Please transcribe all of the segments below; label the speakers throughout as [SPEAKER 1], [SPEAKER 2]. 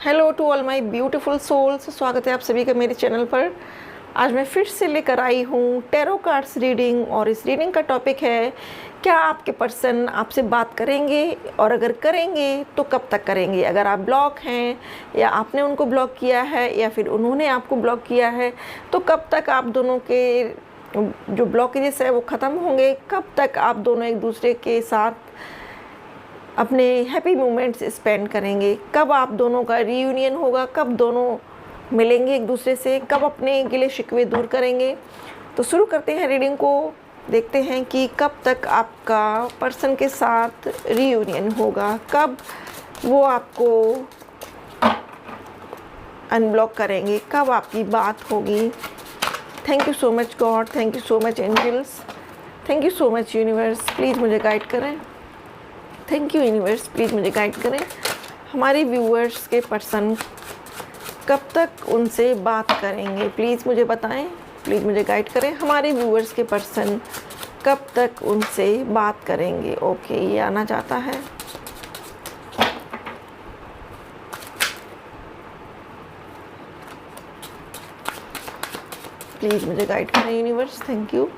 [SPEAKER 1] Hello to all my beautiful souls, स्वागत है आप सभी का मेरे चैनल पर। आज मैं फिर से लेकर आई हूँ टैरो कार्ड्स रीडिंग और इस रीडिंग का टॉपिक है क्या आपके पर्सन आपसे बात करेंगे और अगर करेंगे तो कब तक करेंगे। अगर आप ब्लॉक हैं या आपने उनको ब्लॉक किया है या फिर उन्होंने आपको ब्लॉक किया है तो कब तक आप दोनों के जो ब्लॉकेजेस है वो ख़त्म होंगे, कब तक आप दोनों एक दूसरे के साथ अपने हैप्पी मोमेंट्स स्पेंड करेंगे, कब आप दोनों का रीयूनियन होगा, कब दोनों मिलेंगे एक दूसरे से, कब अपने गिले शिकवे दूर करेंगे। तो शुरू करते हैं रीडिंग को, देखते हैं कि कब तक आपका पर्सन के साथ रीयूनियन होगा, कब वो आपको अनब्लॉक करेंगे, कब आपकी बात होगी। Thank you so much God, thank you so much angels, thank you so much universe, please मुझे गाइड करें। थैंक यू यूनिवर्स, प्लीज़ मुझे गाइड करें। हमारे व्यूअर्स के पर्सन कब तक उनसे बात करेंगे, प्लीज़ मुझे बताएं, प्लीज़ मुझे गाइड करें। हमारे व्यूअर्स के पर्सन कब तक उनसे बात करेंगे। ओके, ये आना चाहता है। प्लीज़ मुझे गाइड करें यूनिवर्स, थैंक यू।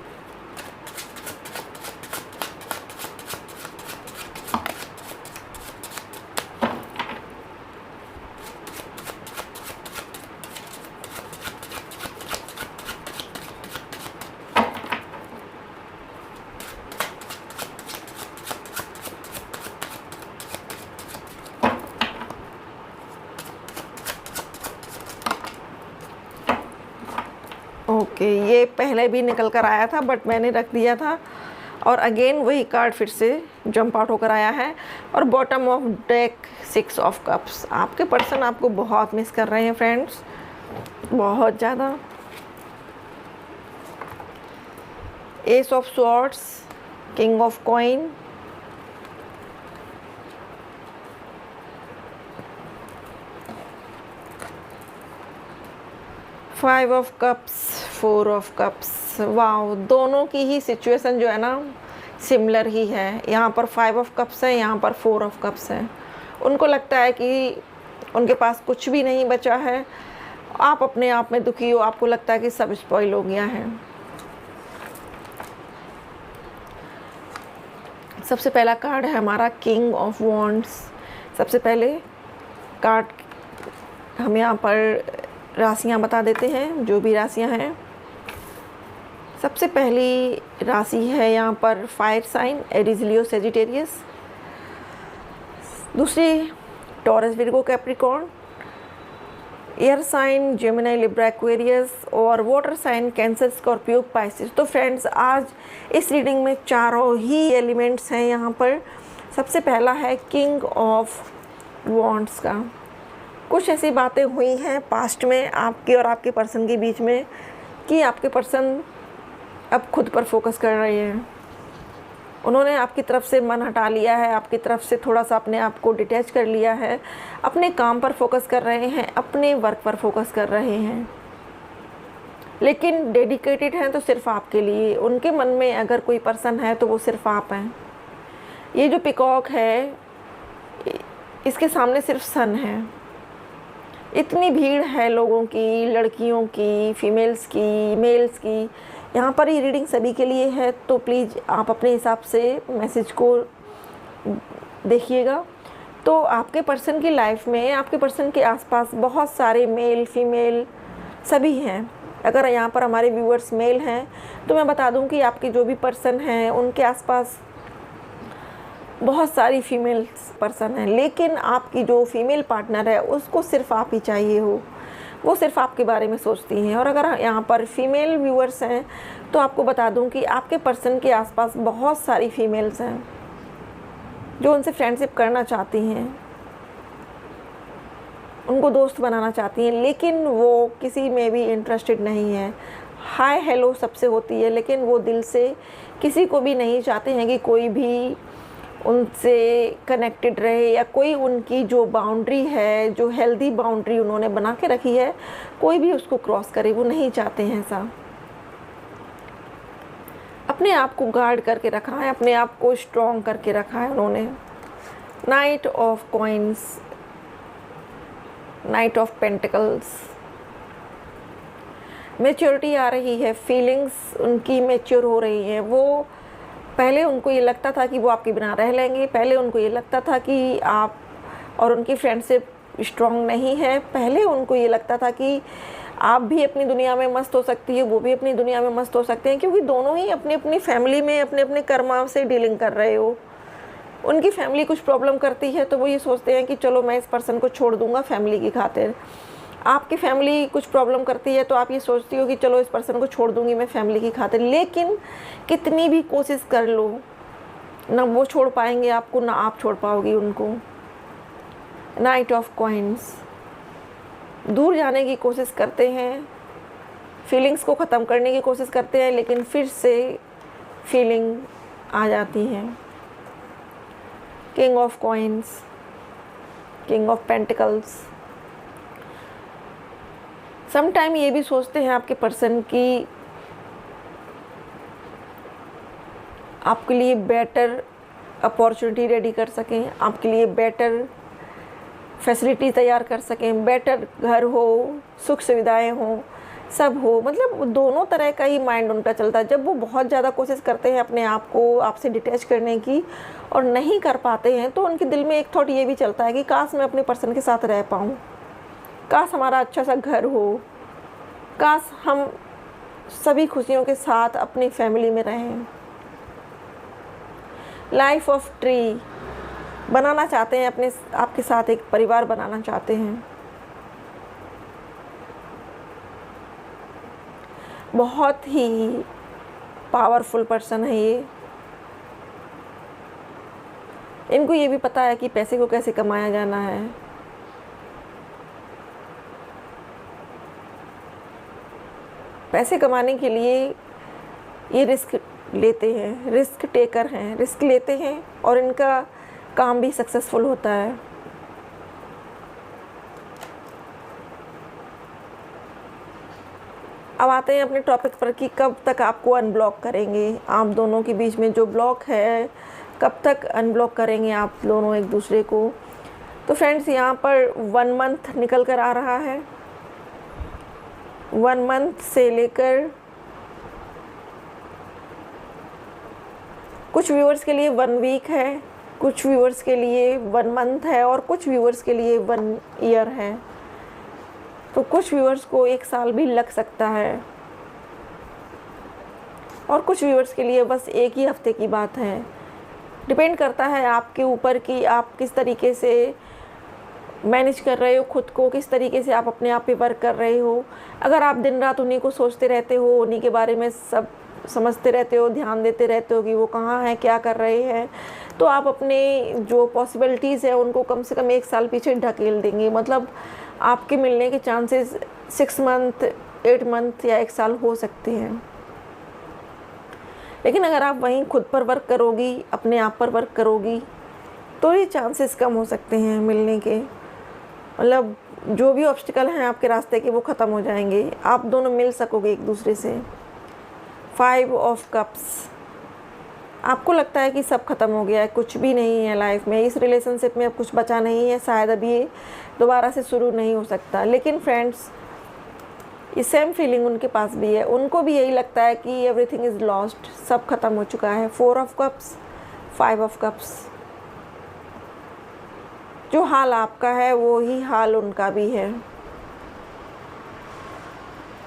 [SPEAKER 1] ओके, ये पहले भी निकल कर आया था बट मैंने रख दिया था और अगेन वही कार्ड फिर से जंप आउट होकर आया है। और bottom of deck 6 of cups. आपके पर्सन आपको बहुत मिस कर रहे हैं फ्रेंड्स, बहुत ज़्यादा। S of swords, king of coin, five of cups, 4 of cups. Wow, दोनों की ही सिचुएशन जो है ना सिमिलर ही है। यहाँ पर 5 ऑफ कप्स है, यहाँ पर 4 ऑफ कप्स है। उनको लगता है कि उनके पास कुछ भी नहीं बचा है, आप अपने आप में दुखी हो, आपको लगता है कि सब स्पॉइल हो गया है। सबसे पहला कार्ड है हमारा किंग ऑफ वॉन्ड्स। सबसे पहले कार्ड हम यहाँ पर राशियाँ बता देते हैं, जो भी राशियाँ हैं। सबसे पहली राशि है यहाँ पर fire sign, Aries, Leo, Sagittarius. दूसरी Taurus, Virgo, Capricorn. Air sign Gemini, Libra, Aquarius. और water sign Cancer, Scorpio, Pisces. तो फ्रेंड्स, आज इस रीडिंग में चारों ही एलिमेंट्स हैं यहाँ पर। सबसे पहला है किंग ऑफ वॉन्ड्स का। कुछ ऐसी बातें हुई हैं पास्ट में आपके और आपके पर्सन के बीच में कि आपके पर्सन अब खुद पर फोकस कर रहे हैं। उन्होंने आपकी तरफ से मन हटा लिया है, आपकी तरफ से थोड़ा सा अपने आप को डिटैच कर लिया है, अपने काम पर फोकस कर रहे हैं, अपने वर्क पर फोकस कर रहे हैं, लेकिन डेडिकेटेड हैं तो सिर्फ आपके लिए। उनके मन में अगर कोई पर्सन है तो वो सिर्फ आप हैं। ये जो पिकॉक है इसके सामने सिर्फ सन है। इतनी भीड़ है लोगों की, लड़कियों की, फीमेल्स की, मेल्स की। यहाँ पर ये रीडिंग सभी के लिए है, तो प्लीज़ आप अपने हिसाब से मैसेज को देखिएगा। तो आपके पर्सन की लाइफ में, आपके पर्सन के आसपास बहुत सारे मेल, फीमेल सभी हैं। अगर यहाँ पर हमारे व्यूअर्स मेल हैं तो मैं बता दूँ कि आपके जो भी पर्सन हैं उनके आसपास बहुत सारी फीमेल पर्सन हैं, लेकिन आपकी जो फीमेल पार्टनर है उसको सिर्फ आप ही चाहिए हो, वो सिर्फ आपके बारे में सोचती हैं। और अगर यहाँ पर फीमेल व्यूअर्स हैं तो आपको बता दूं कि आपके पर्सन के आसपास बहुत सारी फीमेल्स हैं जो उनसे फ्रेंडशिप करना चाहती हैं, उनको दोस्त बनाना चाहती हैं, लेकिन वो किसी में भी इंटरेस्टेड नहीं है। हाय हेलो सबसे होती है, लेकिन वो दिल से किसी को भी नहीं चाहते हैं कि कोई भी उनसे कनेक्टेड रहे, या कोई उनकी जो बाउंड्री है, जो हेल्दी बाउंड्री उन्होंने बना के रखी है, कोई भी उसको क्रॉस करे, वो नहीं चाहते हैं ऐसा। अपने आप को गार्ड करके रखा है, अपने आप को स्ट्रॉन्ग करके रखा है उन्होंने। Knight of coins, knight of pentacles, maturity आ रही है, फीलिंग्स उनकी मैच्योर हो रही हैं। वो पहले उनको ये लगता था कि वो आपके बिना रह लेंगे, पहले उनको ये लगता था कि आप और उनकी फ्रेंडशिप स्ट्रॉन्ग नहीं है, पहले उनको ये लगता था कि आप भी अपनी दुनिया में मस्त हो सकती है, वो भी अपनी दुनिया में मस्त हो सकते हैं, क्योंकि दोनों ही अपनी अपनी फैमिली में अपने अपने कर्मा से डीलिंग कर रहे हो। उनकी फैमिली कुछ प्रॉब्लम करती है तो वो ये सोचते हैं कि चलो मैं इस पर्सन को छोड़ दूंगा फैमिली की खातिर। आपकी फैमिली कुछ प्रॉब्लम करती है तो आप ये सोचती हो कि चलो इस पर्सन को छोड़ दूंगी मैं फैमिली की खातिर। लेकिन कितनी भी कोशिश कर लो, ना वो छोड़ पाएंगे आपको, ना आप छोड़ पाओगी उनको। नाइट ऑफ कॉइन्स, दूर जाने की कोशिश करते हैं, फीलिंग्स को ख़त्म करने की कोशिश करते हैं, लेकिन फिर से फीलिंग आ जाती है। King of coins, king of pentacles, some time ये भी सोचते हैं आपके पर्सन की आपके लिए बेटर अपॉर्चुनिटी रेडी कर सकें, आपके लिए बेटर फैसिलिटी तैयार कर सकें, बेटर घर हो, सुख सुविधाएं हो, सब हो। मतलब दोनों तरह का ही माइंड उनका चलता है। जब वो बहुत ज़्यादा कोशिश करते हैं अपने आप को आपसे डिटैच करने की और नहीं कर पाते हैं तो उनके दिल में एक थॉट ये भी चलता है कि काश मैं अपने पर्सन के साथ रह पाऊँ, काश हमारा अच्छा सा घर हो, काश हम सभी खुशियों के साथ अपनी फैमिली में रहें। लाइफ ऑफ ट्री, बनाना चाहते हैं अपने आपके साथ एक परिवार बनाना चाहते हैं। बहुत ही पावरफुल पर्सन है ये। इनको ये भी पता है कि पैसे को कैसे कमाया जाना है। पैसे कमाने के लिए ये रिस्क लेते हैं, रिस्क टेकर हैं, रिस्क लेते हैं और इनका काम भी सक्सेसफुल होता है। अब आते हैं अपने टॉपिक पर कि कब तक आपको अनब्लॉक करेंगे। आप दोनों के बीच में जो ब्लॉक है कब तक अनब्लॉक करेंगे आप दोनों एक दूसरे को। तो फ्रेंड्स यहाँ पर 1 मंथ निकल कर आ रहा है। 1 मंथ से लेकर कुछ व्यूअर्स के लिए 1 वीक है, कुछ व्यूअर्स के लिए 1 मंथ है और कुछ व्यूअर्स के लिए 1 ईयर है। तो कुछ व्यूअर्स को 1 साल भी लग सकता है और कुछ व्यूअर्स के लिए बस 1 ही हफ्ते की बात है। डिपेंड करता है आपके ऊपर कि आप किस तरीके से मैनेज कर रहे हो खुद को, किस तरीके से आप अपने आप पे वर्क कर रहे हो। अगर आप दिन रात उन्हीं को सोचते रहते हो, उन्हीं के बारे में सब समझते रहते हो, ध्यान देते रहते हो कि वो कहाँ हैं, क्या कर रहे हैं, तो आप अपने जो पॉसिबिलिटीज़ है उनको कम से कम 1 साल पीछे ढकेल देंगे। मतलब आपके मिलने के चांसेस 6 मंथ, 8 मंथ या 1 साल हो सकते हैं। लेकिन अगर आप वहीं खुद पर वर्क करोगी, अपने आप पर वर्क करोगी, तो ये चांसेस कम हो सकते हैं मिलने के। मतलब जो भी ऑब्स्टिकल हैं आपके रास्ते के वो ख़त्म हो जाएंगे, आप दोनों मिल सकोगे एक दूसरे से। 5 ऑफ कप्स, आपको लगता है कि सब खत्म हो गया है, कुछ भी नहीं है लाइफ में, इस रिलेशनशिप में अब कुछ बचा नहीं है, शायद अभी ये दोबारा से शुरू नहीं हो सकता। लेकिन फ्रेंड्स ये सेम फीलिंग उनके पास भी है, उनको भी यही लगता है कि एवरीथिंग इज़ लॉस्ट, सब खत्म हो चुका है। 4 ऑफ कप्स, 5 ऑफ कप्स, जो हाल आपका है वो ही हाल उनका भी है।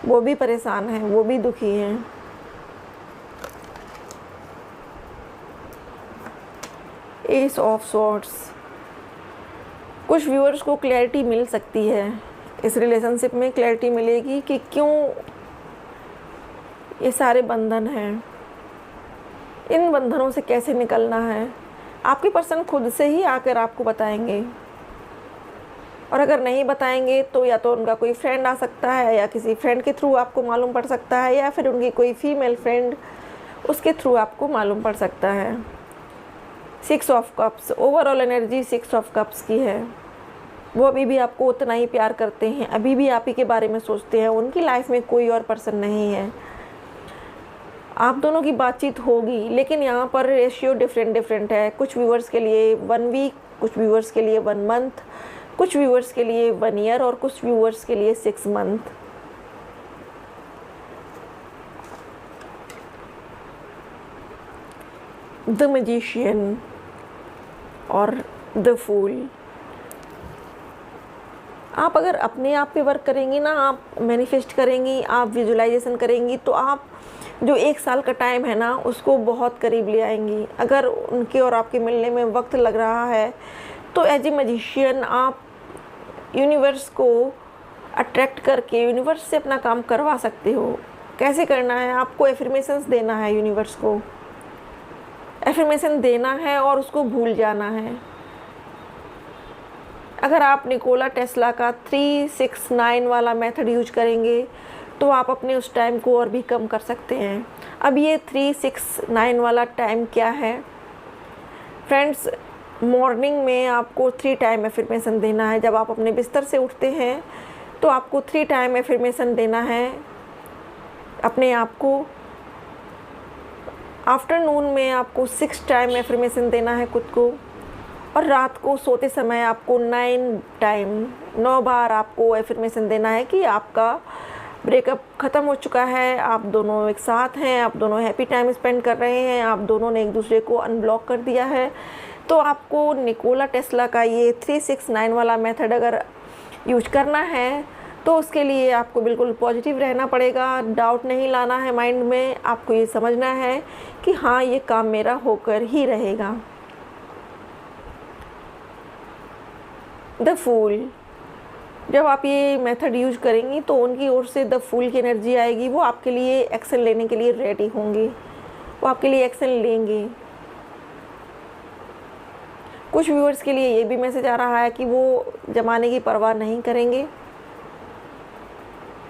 [SPEAKER 1] वो भी परेशान है, वो भी दुखी हैं। एस ऑफ स्वॉर्ड्स, कुछ व्यूअर्स को क्लैरिटी मिल सकती है, इस रिलेशनशिप में क्लैरिटी मिलेगी कि क्यों ये सारे बंधन हैं, इन बंधनों से कैसे निकलना है। आपके पर्सन खुद से ही आकर आपको बताएंगे, और अगर नहीं बताएंगे तो या तो उनका कोई फ्रेंड आ सकता है, या किसी फ्रेंड के थ्रू आपको मालूम पड़ सकता है, या फिर उनकी कोई फीमेल फ्रेंड उसके थ्रू आपको मालूम पड़ सकता है। 6 of cups, overall energy 6 of cups की है। वो अभी भी आपको उतना ही प्यार करते हैं, अभी भी आप ही के बारे में सोचते हैं, उनकी लाइफ में कोई और पर्सन नहीं है। आप दोनों की बातचीत होगी, लेकिन यहाँ पर रेशियो डिफरेंट है। कुछ व्यूअर्स के लिए 1 वीक, कुछ व्यूअर्स के लिए 1 मंथ, कुछ व्यूअर्स के लिए 1 ईयर और कुछ व्यूअर्स के लिए 6 मंथ। द मैजिशियन और द फूल। आप अगर अपने आप पे वर्क करेंगी ना, आप मैनिफेस्ट करेंगी, आप विजुलाइजेशन करेंगी, तो आप जो 1 साल का टाइम है ना उसको बहुत करीब ले आएंगी। अगर उनके और आपके मिलने में वक्त लग रहा है तो एज ए मैजिशियन आप यूनिवर्स को अट्रैक्ट करके यूनिवर्स से अपना काम करवा सकते हो। कैसे करना है? आपको एफर्मेशंस देना है, यूनिवर्स को एफर्मेशन देना है और उसको भूल जाना है। अगर आप निकोला टेस्ला का 369 वाला मेथड यूज करेंगे तो आप अपने उस टाइम को और भी कम कर सकते हैं। अब ये 369 वाला टाइम क्या है फ्रेंड्स? मॉर्निंग में आपको 3 टाइम एफर्मेशन देना है। जब आप अपने बिस्तर से उठते हैं तो आपको 3 टाइम एफर्मेशन देना है अपने आप को। आफ्टरनून में आपको 6 टाइम एफर्मेशन देना है खुद को। और रात को सोते समय आपको 9 बार आपको एफर्मेशन देना है कि आपका ब्रेकअप ख़त्म हो चुका है, आप दोनों एक साथ हैं, आप दोनों हैप्पी टाइम स्पेंड कर रहे हैं, आप दोनों ने एक दूसरे को अनब्लॉक कर दिया है। तो आपको निकोला टेस्ला का ये 369 वाला मेथड अगर यूज करना है तो उसके लिए आपको बिल्कुल पॉजिटिव रहना पड़ेगा, डाउट नहीं लाना है माइंड में। आपको ये समझना है कि हाँ, ये काम मेरा होकर ही रहेगा। The fool. जब आप ये मेथड यूज करेंगी तो उनकी ओर से द फूल की एनर्जी आएगी। वो आपके लिए एक्शन लेने के लिए रेडी होंगे, वो आपके लिए एक्शन लेंगे। कुछ व्यूअर्स के लिए ये भी मैसेज आ रहा है कि वो ज़माने की परवाह नहीं करेंगे,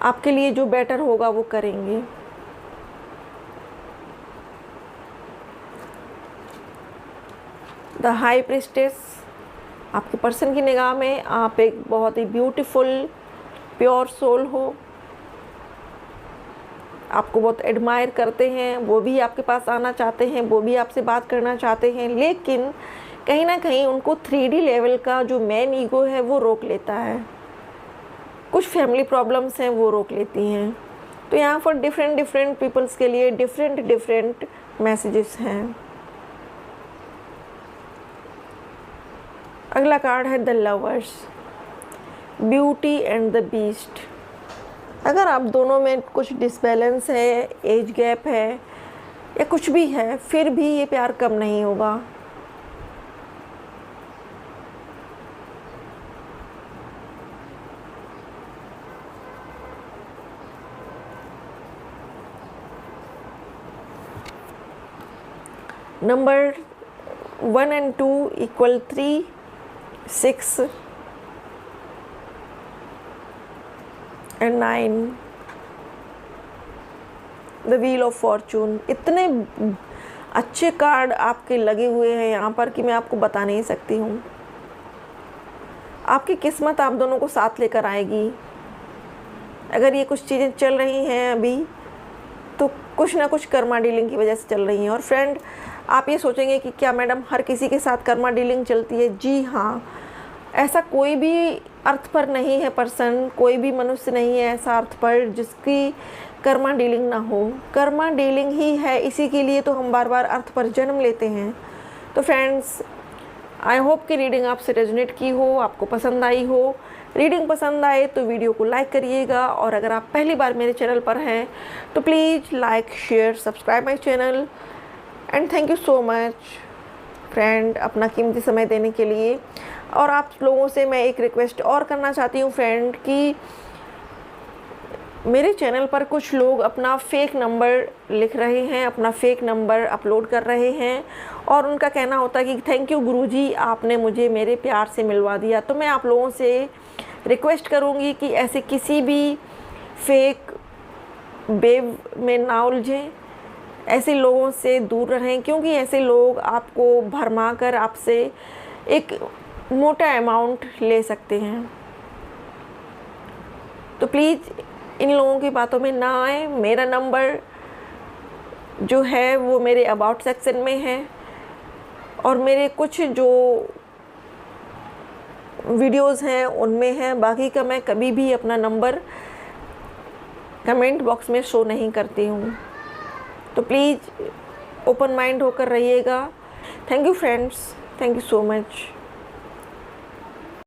[SPEAKER 1] आपके लिए जो बेटर होगा वो करेंगे। The high priestess. आपके पर्सन की निगाह में आप एक बहुत ही ब्यूटीफुल प्योर सोल हो, आपको बहुत एडमायर करते हैं, वो भी आपके पास आना चाहते हैं, वो भी आपसे बात करना चाहते हैं, लेकिन कहीं ना कहीं उनको 3D लेवल का जो मेन ईगो है वो रोक लेता है। कुछ फैमिली प्रॉब्लम्स हैं वो रोक लेती हैं। तो यहाँ पर डिफरेंट पीपल्स के लिए डिफरेंट मैसेजेस हैं। अगला कार्ड है the lovers, beauty and the beast. अगर आप दोनों में कुछ डिसबैलेंस है, एज गैप है या कुछ भी है, फिर भी ये प्यार कम नहीं होगा। Number 1 and 2 equal 3, 6 and 9। The wheel of Fortune. इतने अच्छे कार्ड आपके लगे हुए हैं यहाँ पर कि मैं आपको बता नहीं सकती हूँ। आपकी किस्मत आप दोनों को साथ लेकर आएगी। अगर ये कुछ चीज़ें चल रही हैं अभी तो कुछ ना कुछ कर्मा डीलिंग की वजह से चल रही हैं। और फ्रेंड, आप ये सोचेंगे कि क्या मैडम हर किसी के साथ कर्मा डीलिंग चलती है? जी हाँ, ऐसा कोई भी अर्थ पर नहीं है पर्सन, कोई भी मनुष्य नहीं है ऐसा अर्थ पर जिसकी कर्मा डीलिंग ना हो। कर्मा डीलिंग ही है, इसी के लिए तो हम बार बार अर्थ पर जन्म लेते हैं। तो फ्रेंड्स, आई होप कि रीडिंग आपसे रेजोनेट की हो, आपको पसंद आई हो। रीडिंग पसंद आए तो वीडियो को लाइक करिएगा, और अगर आप पहली बार मेरे चैनल पर हैं तो please like, share, subscribe my channel. And thank you so much friend अपना कीमती समय देने के लिए। और आप लोगों से मैं एक रिक्वेस्ट और करना चाहती हूँ फ्रेंड कि मेरे चैनल पर कुछ लोग अपना फेक नंबर लिख रहे हैं, अपना फेक नंबर अपलोड कर रहे हैं, और उनका कहना होता है कि थैंक यू गुरुजी, आपने मुझे मेरे प्यार से मिलवा दिया। तो मैं आप लोगों से रिक्वेस्ट करूँगी कि ऐसे किसी भी फेक वेव में ना उलझें, ऐसे लोगों से दूर रहें, क्योंकि ऐसे लोग आपको भरमा कर आपसे एक मोटा अमाउंट ले सकते हैं। तो प्लीज़ इन लोगों की बातों में ना आए। मेरा नंबर जो है वो मेरे अबाउट सेक्शन में है, और मेरे कुछ जो वीडियोस हैं उनमें हैं, बाकी का मैं कभी भी अपना नंबर कमेंट बॉक्स में शो नहीं करती हूँ। तो प्लीज़ ओपन माइंड होकर रहिएगा। Thank you friends, thank you so much.